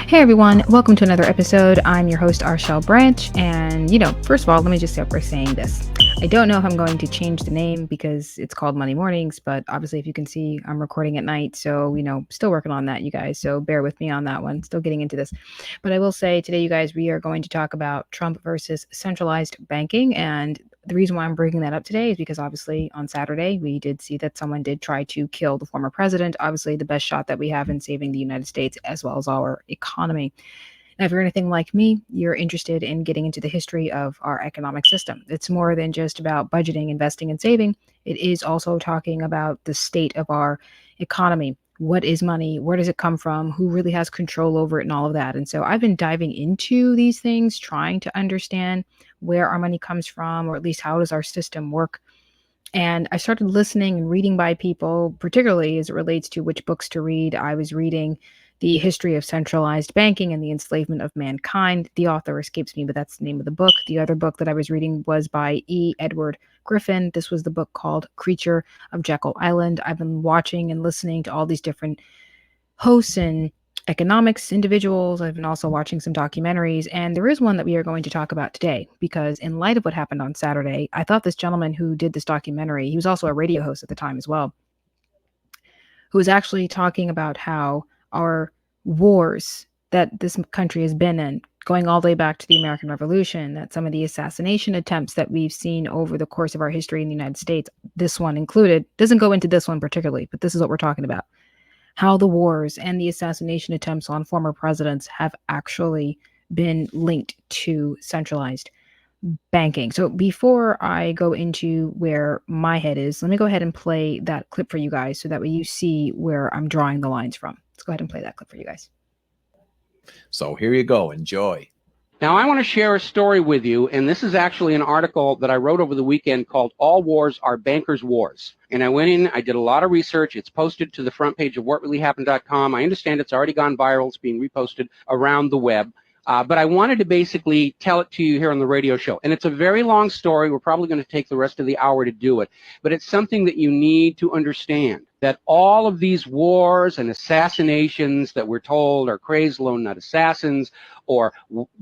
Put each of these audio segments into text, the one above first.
Hey everyone, welcome to another episode. I'm your host, Arshel Branch. And, first of all, let me just start by saying this. I don't know if I'm going to change the name because it's called Monday Mornings, but obviously, if you can see, I'm recording at night. So, still working on that, you guys. So bear with me on that one. Still getting into this. But I will say today, you guys, we are going to talk about Trump versus centralized banking. And the reason why I'm bringing that up today is because obviously on Saturday, we did see that someone did try to kill the former president. Obviously, the best shot that we have in saving the United States as well as our economy. Now, if you're anything like me, you're interested in getting into the history of our economic system. It's more than just about budgeting, investing, and saving. It is also talking about the state of our economy. What is money? Where does it come from? Who really has control over it and all of that? And so I've been diving into these things, trying to understand where our money comes from, or at least how does our system work. And I started listening and reading by people, particularly as it relates to which books to read. I was reading The History of Centralized Banking and the Enslavement of Mankind. The author escapes me, but that's the name of the book. The other book that I was reading was by E. Edward Griffin. This was the book called Creature of Jekyll Island. I've been watching and listening to all these different hosts and economics individuals. I've been also watching some documentaries, and there is one that we are going to talk about today because, in light of what happened on Saturday, I thought this gentleman who did this documentary, he was also a radio host at the time as well, who was actually talking about how our wars that this country has been in, going all the way back to the American Revolution, that some of the assassination attempts that we've seen over the course of our history in the United States, this one included, doesn't go into this one particularly, but this is what we're talking about. How the wars and the assassination attempts on former presidents have actually been linked to centralized banking. So before I go into where my head is, let me go ahead and play that clip for you guys so that way you see where I'm drawing the lines from. Let's go ahead and play that clip for you guys. So here you go. Enjoy. Now, I want to share a story with you, and this is actually an article that I wrote over the weekend called All Wars Are Bankers' Wars. And I went in, I did a lot of research. It's posted to the front page of whatreallyhappened.com. I understand it's already gone viral. It's being reposted around the web. But I wanted to basically tell it to you here on the radio show. And it's a very long story. We're probably going to take the rest of the hour to do it. But it's something that you need to understand, that all of these wars and assassinations that we're told are crazed lone nut assassins or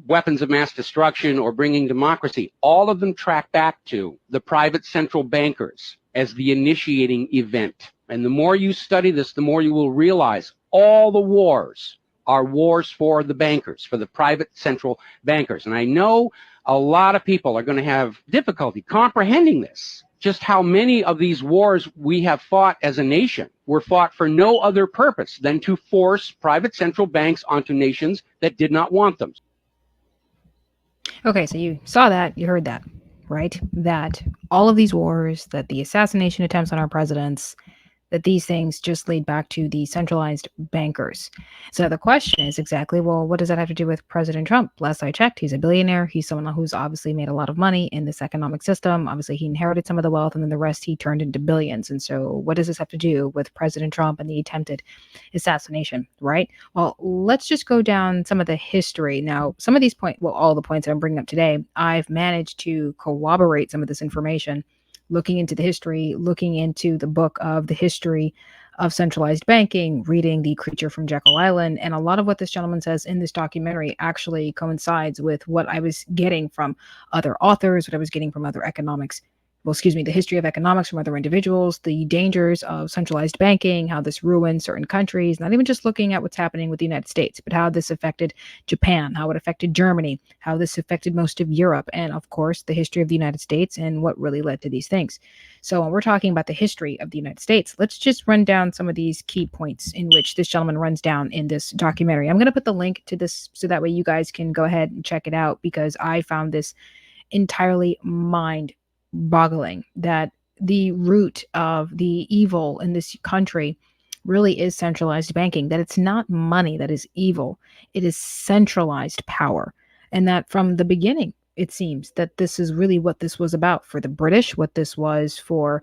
weapons of mass destruction or bringing democracy, all of them track back to the private central bankers as the initiating event. And the more you study this, the more you will realize all the wars are wars for the bankers, for the private central bankers. And I know a lot of people are going to have difficulty comprehending this, just how many of these wars we have fought as a nation were fought for no other purpose than to force private central banks onto nations that did not want them. Okay, so you saw that, you heard that, right? That all of these wars, that the assassination attempts on our presidents, that these things just lead back to the centralized bankers. So the question is exactly, well, what does that have to do with President Trump? Last I checked, he's a billionaire. He's someone who's obviously made a lot of money in this economic system. Obviously, he inherited some of the wealth, and then the rest he turned into billions. And so what does this have to do with President Trump and the attempted assassination, right? Well, let's just go down some of the history. Now, some of these points, well, all the points that I'm bringing up today, I've managed to corroborate some of this information looking into the history, looking into the book of the history of centralized banking, reading The Creature from Jekyll Island. And a lot of what this gentleman says in this documentary actually coincides with what I was getting from other authors, what I was getting from other the history of economics from other individuals, the dangers of centralized banking, how this ruined certain countries, not even just looking at what's happening with the United States, but how this affected Japan, how it affected Germany, how this affected most of Europe, and of course, the history of the United States and what really led to these things. So when we're talking about the history of the United States, let's just run down some of these key points in which this gentleman runs down in this documentary. I'm going to put the link to this so that way you guys can go ahead and check it out because I found this entirely mind-boggling, that the root of the evil in this country really is centralized banking, that it's not money that is evil, it is centralized power. And that from the beginning, it seems that this is really what this was about for the British, what this was for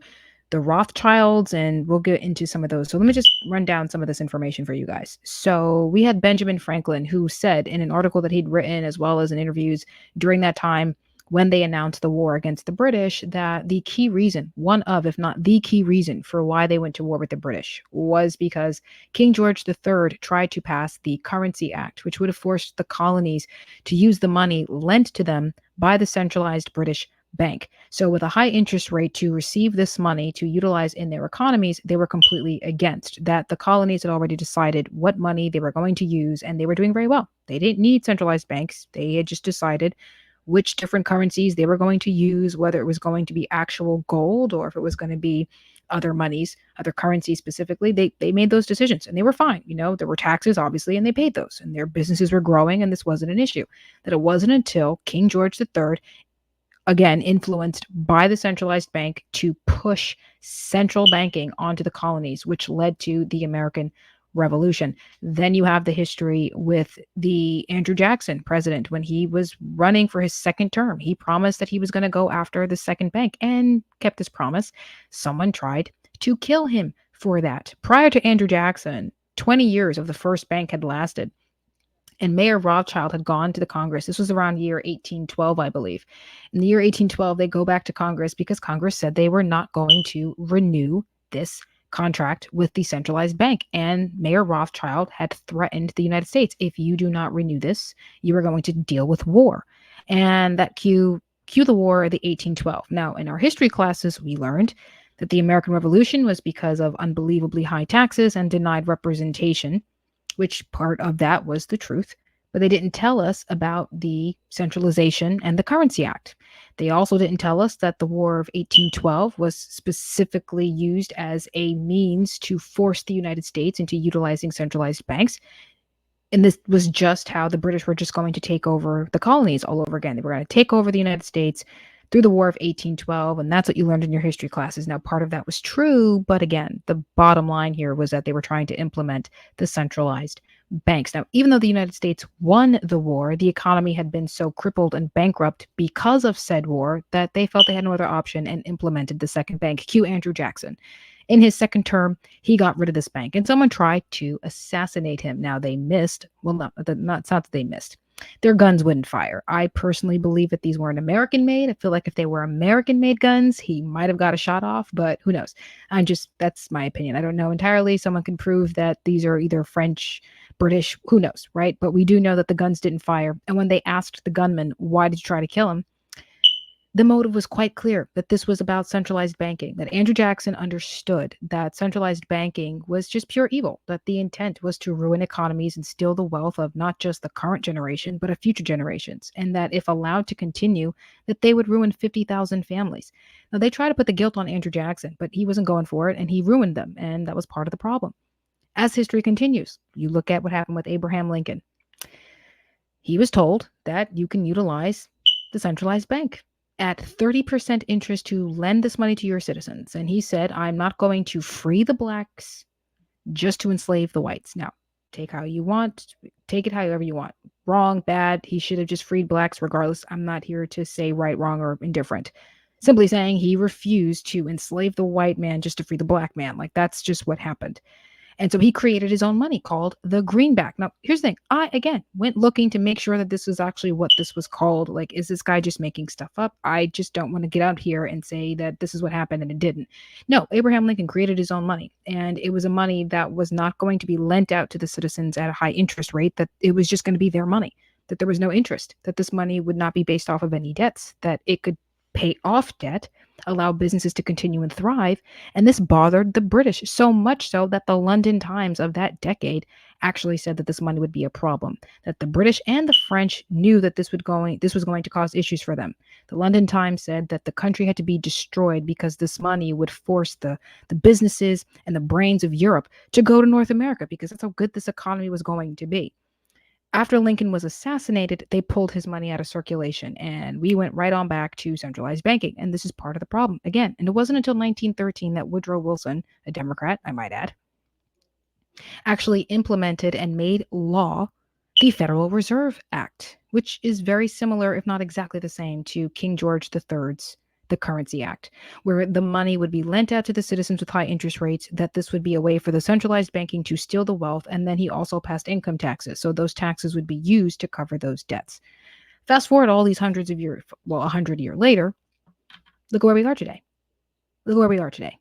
the Rothschilds, and we'll get into some of those. So let me just run down some of this information for you guys. So we had Benjamin Franklin, who said in an article that he'd written, as well as in interviews during that time, when they announced the war against the British, that the key reason, one of, if not the key reason for why they went to war with the British, was because King George III tried to pass the Currency Act, which would have forced the colonies to use the money lent to them by the centralized British bank. So with a high interest rate to receive this money to utilize in their economies, they were completely against that. The colonies had already decided what money they were going to use, and they were doing very well. They didn't need centralized banks. They had just decided which different currencies they were going to use, whether it was going to be actual gold or if it was going to be other monies, other currencies specifically. They made those decisions and they were fine. There were taxes, obviously, and they paid those, and their businesses were growing, and this wasn't an issue. That it wasn't until King George III, again, influenced by the centralized bank, to push central banking onto the colonies, which led to the American Revolution. Then you have the history with the Andrew Jackson president when he was running for his second term. He promised that he was going to go after the second bank and kept his promise. Someone tried to kill him for that. Prior to Andrew Jackson, 20 years of the first bank had lasted. And Mayor Rothschild had gone to the Congress. This was around year 1812, I believe. In the year 1812, they go back to Congress because Congress said they were not going to renew this contract with the centralized bank. And Mayor Rothschild had threatened the United States, if you do not renew this, you are going to deal with war. And that cue the war of the 1812. Now, in our history classes, we learned that the American Revolution was because of unbelievably high taxes and denied representation, which part of that was the truth. But they didn't tell us about the centralization and the Currency Act. They also didn't tell us that the War of 1812 was specifically used as a means to force the United States into utilizing centralized banks. And this was just how the British were just going to take over the colonies all over again. They were going to take over the United States through the War of 1812, and that's what you learned in your history classes. Now, part of that was true, but again, the bottom line here was that they were trying to implement the centralized banks. Now, even though the United States won the war, the economy had been so crippled and bankrupt because of said war that they felt they had no other option and implemented the second bank. Cue Andrew Jackson. In his second term, he got rid of this bank, and someone tried to assassinate him. Now, they missed. Well, it's not that they missed. Their guns wouldn't fire. I personally believe that these weren't American-made. I feel like if they were American-made guns, he might have got a shot off, but who knows? That's my opinion. I don't know entirely. Someone can prove that these are either French, British, who knows, right? But we do know that the guns didn't fire. And when they asked the gunman, why did you try to kill him? The motive was quite clear, that this was about centralized banking, that Andrew Jackson understood that centralized banking was just pure evil, that the intent was to ruin economies and steal the wealth of not just the current generation, but of future generations, and that if allowed to continue, that they would ruin 50,000 families. Now, they try to put the guilt on Andrew Jackson, but he wasn't going for it, and he ruined them, and that was part of the problem. As history continues, you look at what happened with Abraham Lincoln. He was told that you can utilize the centralized bank at 30% interest to lend this money to your citizens. And he said, I'm not going to free the blacks just to enslave the whites. Now, take it however you want. Wrong, bad. He should have just freed blacks regardless. I'm not here to say right, wrong, or indifferent. Simply saying he refused to enslave the white man just to free the black man. Like, that's just what happened. And so he created his own money called the greenback. Now, here's the thing. I, again, went looking to make sure that this was actually what this was called. Like, is this guy just making stuff up? I just don't want to get out here and say that this is what happened and it didn't. No, Abraham Lincoln created his own money. And it was a money that was not going to be lent out to the citizens at a high interest rate, that it was just going to be their money, that there was no interest, that this money would not be based off of any debts, that it could pay off debt, allow businesses to continue and thrive. And this bothered the British so much so that the London Times of that decade actually said that this money would be a problem, that the British and the French knew that this was going to cause issues for them. The London Times said that the country had to be destroyed because this money would force the businesses and the brains of Europe to go to North America, because that's how good this economy was going to be. After Lincoln was assassinated, they pulled his money out of circulation, and we went right on back to centralized banking. And this is part of the problem. Again, and it wasn't until 1913 that Woodrow Wilson, a Democrat, I might add, actually implemented and made law the Federal Reserve Act, which is very similar, if not exactly the same, to King George III's the Currency Act, where the money would be lent out to the citizens with high interest rates, that this would be a way for the centralized banking to steal the wealth, and then he also passed income taxes, so those taxes would be used to cover those debts. Fast forward all these hundreds of years, well, 100 years later, look where we are today. Look where we are today.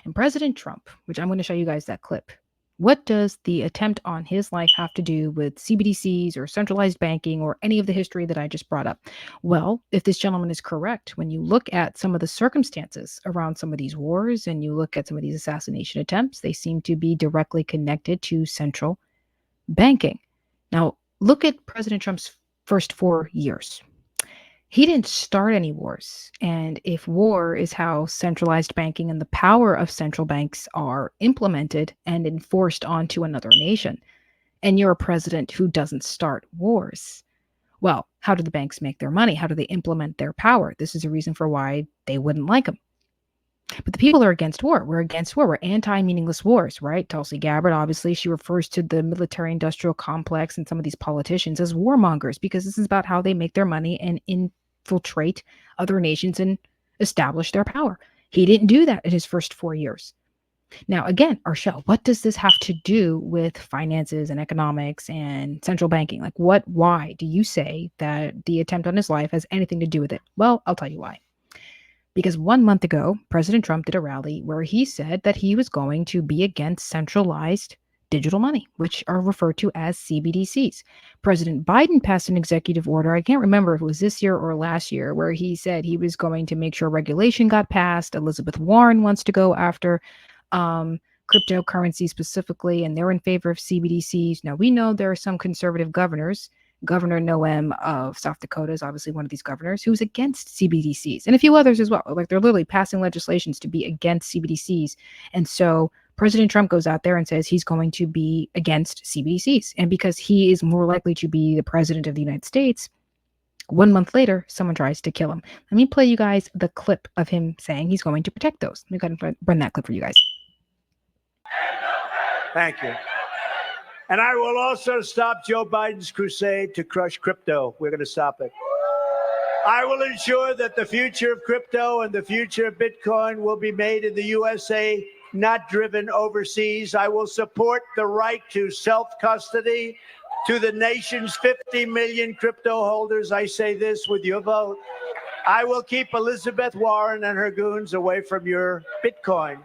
And President Trump, which I'm going to show you guys that clip, what does the attempt on his life have to do with CBDCs or centralized banking or any of the history that I just brought up? Well, if this gentleman is correct, when you look at some of the circumstances around some of these wars and you look at some of these assassination attempts, they seem to be directly connected to central banking. Now, look at President Trump's first 4 years. He didn't start any wars. And if war is how centralized banking and the power of central banks are implemented and enforced onto another nation, and you're a president who doesn't start wars, well, how do the banks make their money? How do they implement their power? This is a reason for why they wouldn't like him. But the people are against war. We're against war. We're anti-meaningless wars, right? Tulsi Gabbard, obviously, she refers to the military-industrial complex and some of these politicians as warmongers because this is about how they make their money and infiltrate other nations and establish their power. He didn't do that in his first 4 years. Now, again, Arshel, what does this have to do with finances and economics and central banking? Like, why do you say that the attempt on his life has anything to do with it? Well, I'll tell you why. Because 1 month ago, President Trump did a rally where he said that he was going to be against centralized digital money, which are referred to as CBDCs. President Biden passed an executive order, I can't remember if it was this year or last year, where he said he was going to make sure regulation got passed. Elizabeth Warren wants to go after cryptocurrency specifically, and they're in favor of CBDCs. Now, we know there are some conservative governors. Governor Noem of South Dakota is obviously one of these governors who's against CBDCs, and a few others as well. Like, they're literally passing legislations to be against CBDCs. And so President Trump goes out there and says he's going to be against CBDCs. And because he is more likely to be the president of the United States, 1 month later, someone tries to kill him. Let me play you guys the clip of him saying he's going to protect those. Let me go ahead and run that clip for you guys. Thank you. And I will also stop Joe Biden's crusade to crush crypto. We're going to stop it. I will ensure that the future of crypto and the future of Bitcoin will be made in the USA, not driven overseas. I will support the right to self-custody to the nation's 50 million crypto holders. I say this with your vote. I will keep Elizabeth Warren and her goons away from your Bitcoin.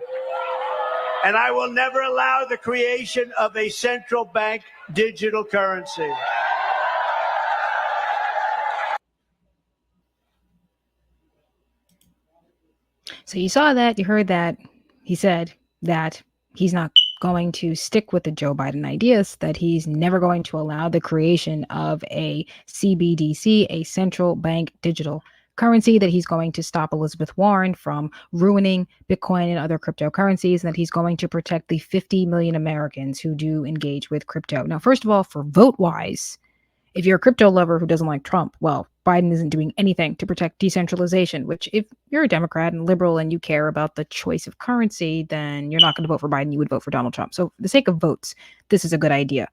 And I will never allow the creation of a central bank digital currency. So you saw that, you heard that. He said that he's not going to stick with the Joe Biden ideas, that he's never going to allow the creation of a CBDC, a central bank digital currency, that he's going to stop Elizabeth Warren from ruining Bitcoin and other cryptocurrencies, and that he's going to protect the 50 million Americans who do engage with crypto. Now, first of all, for vote-wise, if you're a crypto lover who doesn't like Trump, well, Biden isn't doing anything to protect decentralization, which if you're a Democrat and liberal and you care about the choice of currency, then you're not going to vote for Biden. You would vote for Donald Trump. So for the sake of votes, this is a good idea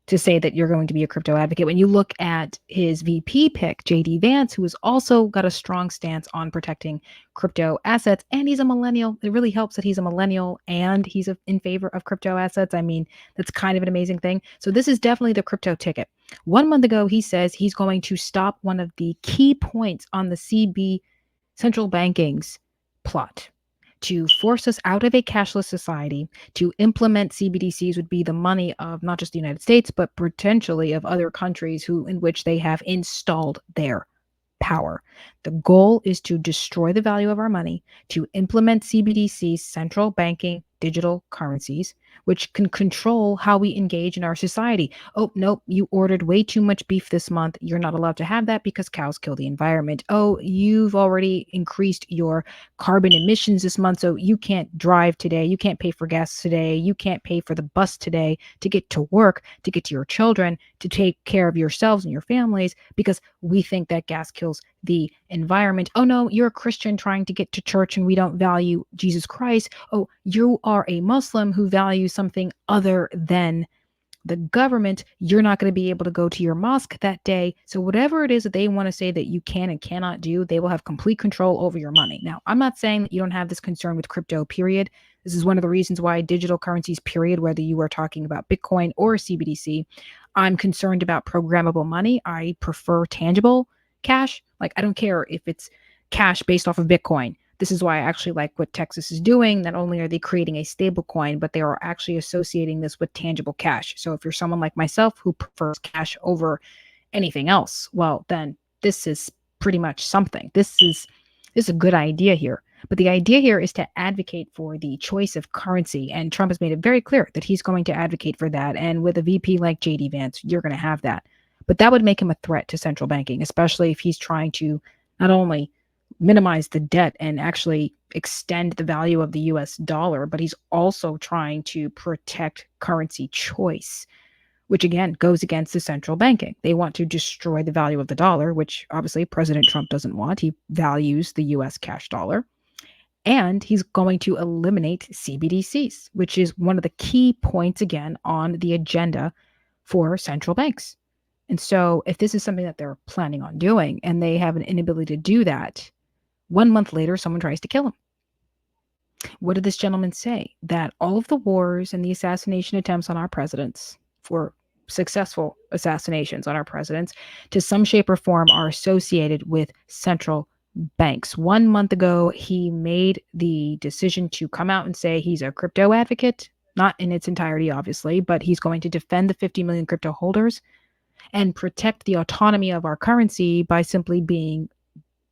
to say that you're going to be a crypto advocate. When you look at his VP pick, JD Vance, who has also got a strong stance on protecting crypto assets, and he's a millennial. It really helps that he's a millennial and he's in favor of crypto assets. I mean, that's kind of an amazing thing. So this is definitely the crypto ticket. 1 month ago, he says he's going to stop one of the key points on the central banking's plot to force us out of a cashless society. To implement CBDCs would be the money of not just the United States, but potentially of other countries in which they have installed their power. The goal is to destroy the value of our money, to implement CBDCs, central banking digital currencies, which can control how we engage in our society. Oh, nope, you ordered way too much beef this month. You're not allowed to have that because cows kill the environment. Oh, you've already increased your carbon emissions this month, so you can't drive today. You can't pay for gas today. You can't pay for the bus today to get to work, to get to your children, to take care of yourselves and your families because we think that gas kills the environment. Oh no, you're a Christian trying to get to church and we don't value Jesus Christ. Oh, you are a Muslim who values something other than the government. You're not going to be able to go to your mosque that day. So whatever it is that they want to say that you can and cannot do, they will have complete control over your money. Now, I'm not saying that you don't have this concern with crypto, period. This is one of the reasons why digital currencies, period, whether you are talking about Bitcoin or CBDC, I'm concerned about programmable money. I prefer tangible cash. Like, I don't care if it's cash based off of Bitcoin. This is why I actually like what Texas is doing. Not only are they creating a stable coin, but they are actually associating this with tangible cash. So if you're someone like myself who prefers cash over anything else, well, then this is pretty much something. This is a good idea here. But the idea here is to advocate for the choice of currency. And Trump has made it very clear that he's going to advocate for that. And with a VP like JD Vance, you're going to have that. But that would make him a threat to central banking, especially if he's trying to not only minimize the debt and actually extend the value of the US dollar, but he's also trying to protect currency choice, which again goes against the central banking. They want to destroy the value of the dollar, which obviously President Trump doesn't want. He values the US cash dollar. And he's going to eliminate CBDCs, which is one of the key points, again, on the agenda for central banks. And so if this is something that they're planning on doing and they have an inability to do that, 1 month later, someone tries to kill him. What did this gentleman say? That all of the wars and the assassination attempts on our presidents, for successful assassinations on our presidents, to some shape or form are associated with central banks. 1 month ago, he made the decision to come out and say he's a crypto advocate, not in its entirety, obviously, but he's going to defend the 50 million crypto holders and protect the autonomy of our currency by simply being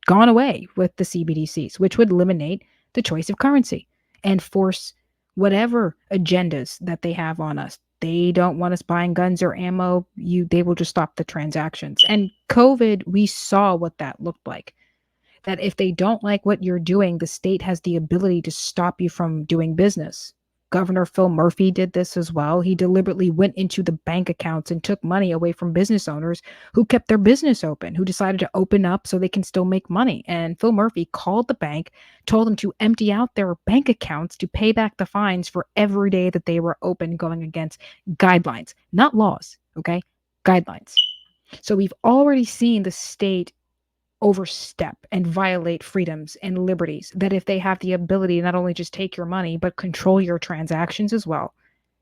gone away with the CBDCs, which would eliminate the choice of currency and force whatever agendas that they have on us. They don't want us buying guns or ammo. They will just stop the transactions. And COVID, we saw what that looked like. That if they don't like what you're doing, the state has the ability to stop you from doing business. Governor Phil Murphy did this as well. He deliberately went into the bank accounts and took money away from business owners who kept their business open, who decided to open up so they can still make money. And Phil Murphy called the bank, told them to empty out their bank accounts to pay back the fines for every day that they were open, going against guidelines, not laws, okay? Guidelines. So we've already seen the state overstep and violate freedoms and liberties, that if they have the ability to not only just take your money, but control your transactions as well,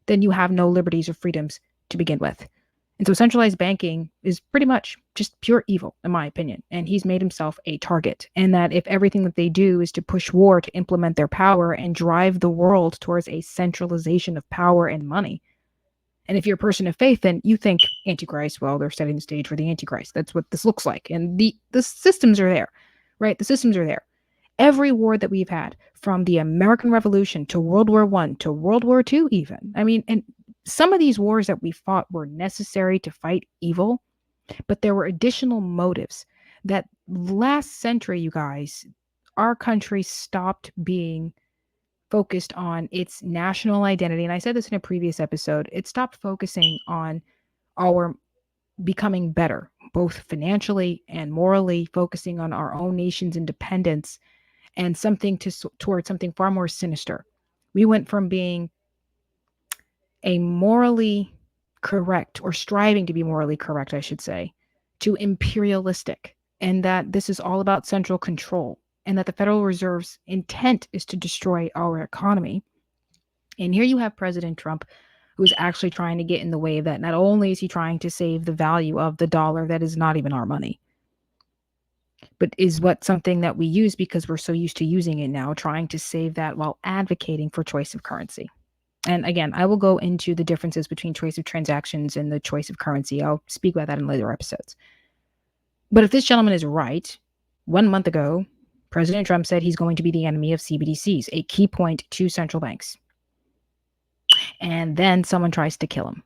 then you have no liberties or freedoms to begin with. And so centralized banking is pretty much just pure evil, in my opinion. And he's made himself a target. And that if everything that they do is to push war to implement their power and drive the world towards a centralization of power and money, and if you're a person of faith, then you think Antichrist, well, they're setting the stage for the Antichrist. That's what this looks like. And the systems are there, right? The systems are there. Every war that we've had, from the American Revolution to World War I to World War II even. I mean, and some of these wars that we fought were necessary to fight evil, but there were additional motives. That last century, you guys, our country stopped being focused on its national identity. And I said this in a previous episode. It stopped focusing on our becoming better, both financially and morally, focusing on our own nation's independence and something towards something far more sinister. We went from being a morally correct, or striving to be morally correct, I should say, to imperialistic, and that this is all about central control, and that the Federal Reserve's intent is to destroy our economy. And here you have President Trump, who's actually trying to get in the way of that. Not only is he trying to save the value of the dollar that is not even our money, but is something that we use because we're so used to using it now, trying to save that while advocating for choice of currency. And again, I will go into the differences between choice of transactions and the choice of currency. I'll speak about that in later episodes. But if this gentleman is right, 1 month ago, President Trump said he's going to be the enemy of CBDCs, a key point to central banks. And then someone tries to kill him.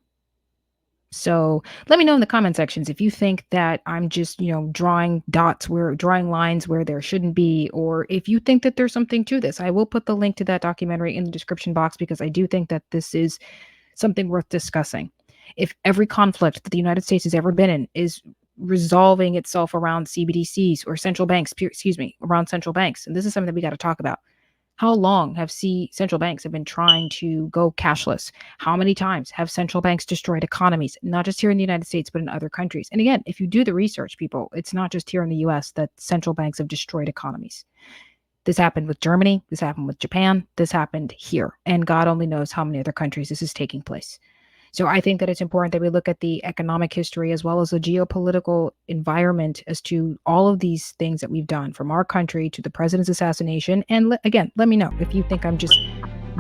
So let me know in the comment sections if you think that I'm just, drawing lines where there shouldn't be, or if you think that there's something to this. I will put the link to that documentary in the description box because I do think that this is something worth discussing. If every conflict that the United States has ever been in is resolving itself around CBDCs or central banks, around central banks, and this is something that we got to talk about. How long have central banks have been trying to go cashless? How many times have central banks destroyed economies, not just here in the United States, but in other countries? And again, if you do the research, people, it's not just here in the US that central banks have destroyed economies. This happened with Germany. This happened with Japan. This happened here. And God only knows how many other countries this is taking place. So I think that it's important that we look at the economic history as well as the geopolitical environment as to all of these things that we've done, from our country to the president's assassination. And again, let me know if you think I'm just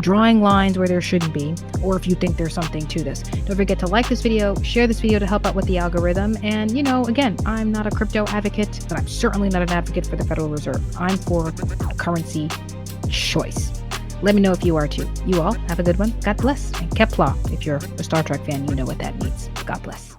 drawing lines where there shouldn't be, or if you think there's something to this. Don't forget to like this video, share this video to help out with the algorithm. And, again, I'm not a crypto advocate, but I'm certainly not an advocate for the Federal Reserve. I'm for currency choice. Let me know if you are too. You all have a good one. God bless. And Kepler, if you're a Star Trek fan, you know what that means. God bless.